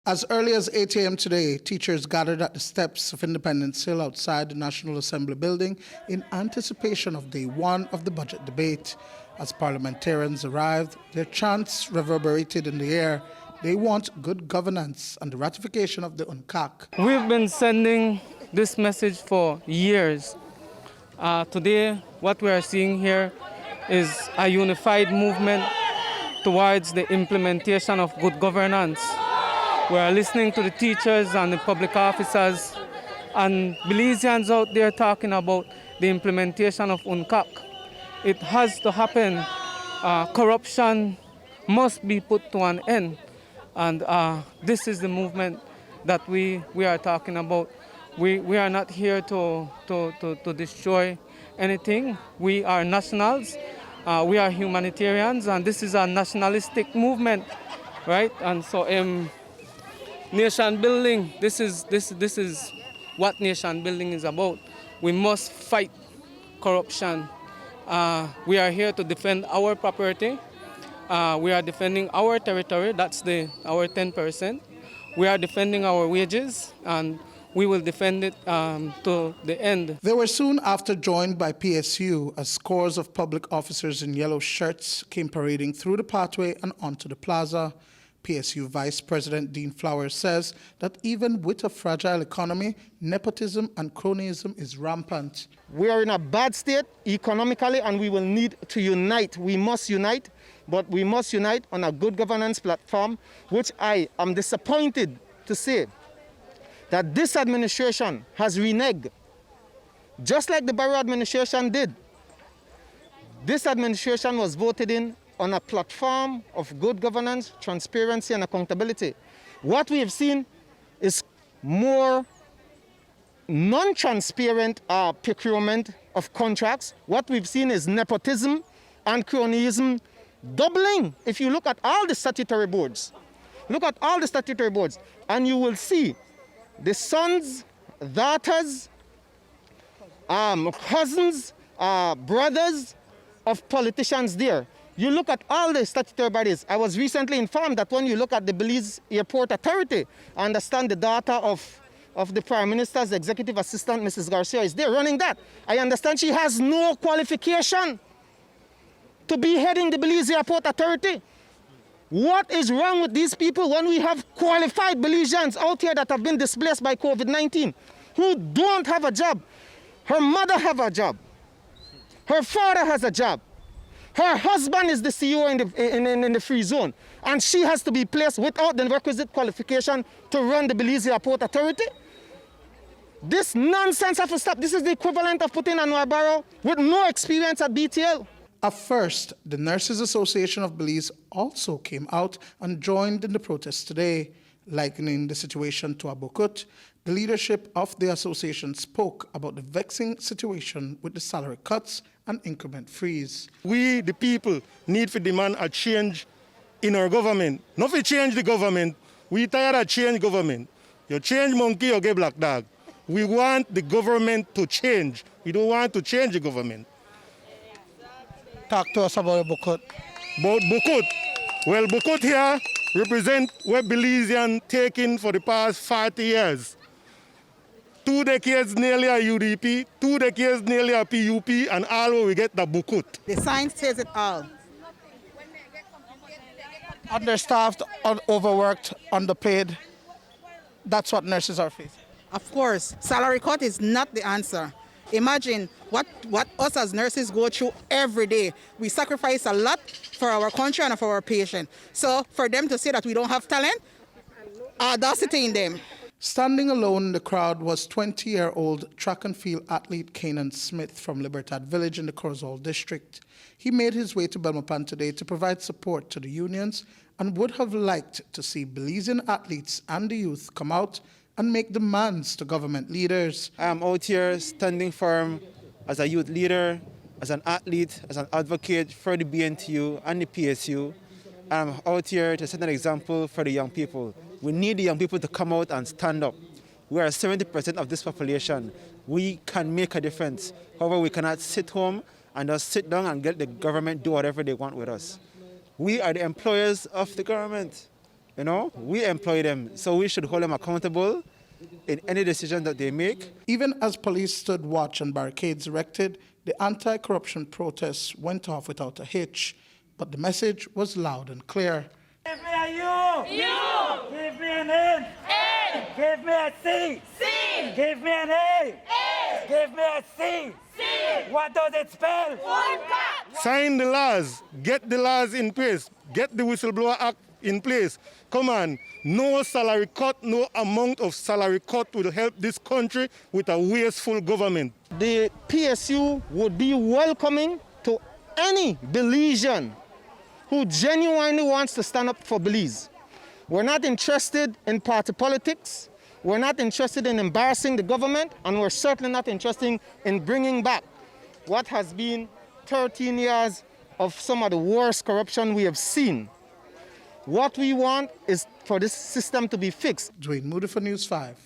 As early as 8 a.m. today, teachers gathered at the steps of Independence Hill outside the National Assembly building in anticipation of day one of the budget debate. As parliamentarians arrived, their chants reverberated in the air. They want good governance and the ratification of the UNCAC. We've been sending this message for years. Today, what we are seeing here is a unified movement towards the implementation of good governance. We are listening to the teachers and the public officers and Belizeans out there talking about the implementation of UNCAC. It has to happen. Corruption must be put to an end. And this is the movement that we are talking about. We are not here to destroy anything. We are nationals. We are humanitarians, and this is a nationalistic movement, right? And so nation building, this is what nation building is about. We must fight corruption. We are here to defend our property. We are defending our territory, that's our 10%. We are defending our wages, and we will defend it to the end. They were soon after joined by PSU as scores of public officers in yellow shirts came parading through the pathway and onto the plaza. PSU Vice President Dean Flowers says that even with a fragile economy, nepotism and cronyism is rampant. We are in a bad state economically, and we will need to unite. We must unite, but we must unite on a good governance platform, which I am disappointed to say that this administration has reneged, just like the Barrow administration did. This administration was voted in on a platform of good governance, transparency, and accountability. What we have seen is more non-transparent procurement of contracts. What we've seen is nepotism and cronyism doubling. If you look at all the statutory boards, and you will see the sons, daughters, cousins, brothers of politicians there. You look at all the statutory bodies. I was recently informed that when you look at the Belize Airport Authority, I understand the daughter of the Prime Minister's executive assistant, Mrs. Garcia, is there running that. I understand she has no qualification to be heading the Belize Airport Authority. What is wrong with these people when we have qualified Belizeans out here that have been displaced by COVID-19, who don't have a job? Her mother have a job. Her father has a job. Her husband is the CEO in the free zone, and she has to be placed without the requisite qualification to run the Belize Airport Authority. This nonsense has to stop. This is the equivalent of putting Anwar Barrow with no experience at BTL. At first, the Nurses Association of Belize also came out and joined in the protest today. Likening the situation to a bokut, the leadership of the association spoke about the vexing situation with the salary cuts and increment freeze. We, the people, need to demand a change in our government. Not to change the government. We tired of change government. You change monkey, you get black dog. We want the government to change. We don't want to change the government. Talk to us about bokut. About bokut. Well, bokut here represent what Belizean taking for the past 40 years. 2 decades nearly a UDP, 2 decades nearly a PUP, and all we get the bukut. The science says it all. Understaffed, overworked, underpaid. That's what nurses are facing. Of course, salary cut is not the answer. Imagine what us as nurses go through every day. We sacrifice a lot for our country and for our patient. So for them to say that we don't have talent, audacity in them. Standing alone in the crowd was 20-year-old track and field athlete Kanan Smith from Libertad Village in the Corozal district. He made his way to Belmopan today to provide support to the unions and would have liked to see Belizean athletes and the youth come out and make demands to government leaders. I'm out here standing firm as a youth leader, as an athlete, as an advocate for the BNTU and the PSU. I'm out here to set an example for the young people. We need the young people to come out and stand up. We are 70% of this population. We can make a difference. However, we cannot sit home and just sit down and let the government do whatever they want with us. We are the employers of the government. You know, we employ them, so we should hold them accountable in any decision that they make. Even as police stood watch and barricades erected, the anti-corruption protests went off without a hitch, but the message was loud and clear. Give me a U! U! Give me an N! N! Give me a C! C! Give me an A! A! Give me a C! C! What does it spell? Sign the laws, get the laws in place, get the Whistleblower Act in place. Come on, no salary cut, no amount of salary cut will help this country with a wasteful government. The PSU would be welcoming to any Belizean who genuinely wants to stand up for Belize. We're not interested in party politics. We're not interested in embarrassing the government, and we're certainly not interested in bringing back what has been 13 years of some of the worst corruption we have seen. What we want is for this system to be fixed. Dwayne Moody for News 5.